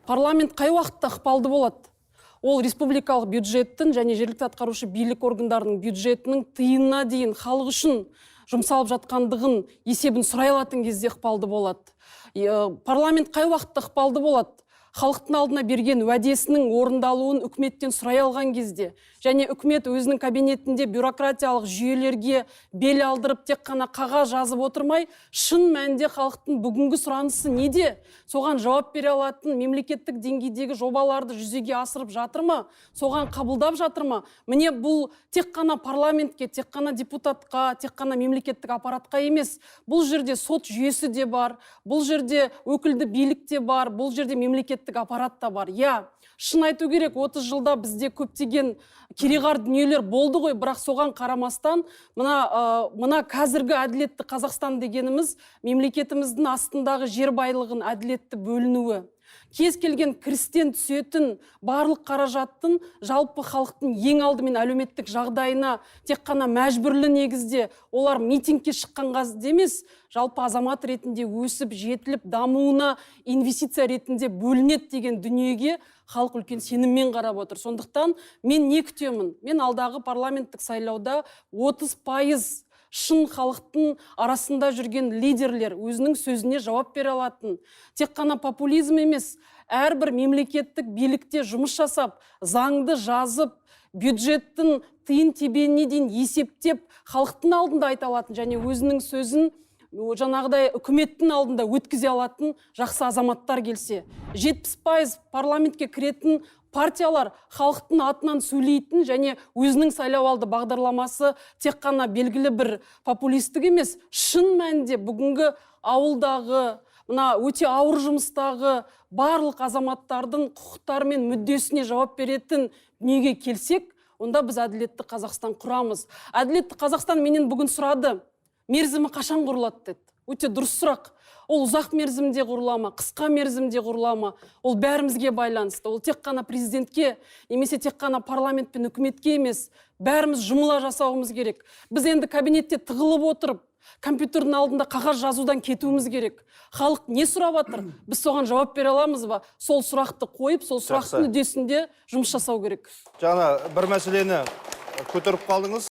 Парламент қай уақытта ықпалды болады? Ол республикалық бюджеттің және жергілікті атқарушы билік органдарының бюджетінің тиынына дейін халық үшін жұмсалып жатқандығын есебін сұрай алатын кезде ықпалды болады. Парламент қай уақытта ықпалды болады? Халықтың алдына берген уәдесінің орындалуын үкіметтен сұрай алған кезде, және үкімет өзінің кабинетінде бюрократиялық жүйелерге бел алдырып тек қана қағаз жазып отырмай, шын мәнінде халықтың бүгінгі сұранысы неде? Соған жауап бере алатын мемлекеттік деңгейдегі жобаларды жүзеге асырып жатыр ма? Соған қабылдап жатыр ма? Міне бұл тек қана парламентке, тек қана депутатқа, тек қана мемлекеттік аппаратқа емес. Бұл жерде сот жүйесі де бар, бұл жерде өкілді билік те бар, бұл жерде мемлекеттік аппарат та бар. Шын айту керек, 30 жылда бізде көптеген кереғар дүниелер болды ғой, бірақ соған қарамастан, мына қазіргі әділетті Қазақстан дегеніміз мемлекетіміздің астындағы жер байлығын әділетті бөлінуі. Кез келген кірістен түсетін барлық қаражаттың жалпы халықтың ең алдымен әлеуметтік жағдайына тек қана мәжбүрлі негізде олар митингке шыққанға емес, жалпы азамат ретінде өсіп, жетіліп, дамуына инвестиция ретінде бөлінеді деген дүниеге халық үлкен сеніммен қарап отыр. Сондықтан мен не күтемін? Мен алдағы парламенттік сайлауда 30% шын халықтың арасында жүрген лидерлер өзінің сөзіне жауап бере алатын. Тек қана популизм емес, әрбір мемлекеттік билікте жұмыс жасап, заңды жазып, бюджеттің тиын тебеніне дейін есептеп, халықтың алдында айта алатын және өзінің сөзін жаңағыдай үкіметтің алдында өткізе алатын жақсы азаматтар келсе, 70% парламентке кіретін партиялар халықтың атынан сөйлейтін және өзінің сайлауалды бағдарламасы тек қана белгілі бір популистік емес, шын мәнінде бүгінгі ауылдағы, өте ауыр жұмыстағы барлық азаматтардың құқықтары мен мүддесіне жауап беретін дүниеге келсек, онда біз әділетті Қазақстан құрамыз. Әділетті Қазақстан менен бүгін сұрады, мерзімі қашан құрылады деді. Өте дұрыс сұрақ. Ол ұзақ мерзімде құрылама, қысқа мерзімде құрылама, ол бәрімізге байланысты. Ол тек қана президентке, немесе тек қана парламент пен үкіметке емес, бәріміз жұмыла жасауымыз керек. Біз енді кабинетте тығылып отырып, компьютердің алдында қағаз жазудан кетуіміз керек. Халық не сұрап жатыр? Біз соған жауап бере аламыз ба? Сол сұрақты қойып, сол сұрақтың үдесінде жұмыс жасау керек. Жаңа бір мәселені көтеріп қалдыңыз.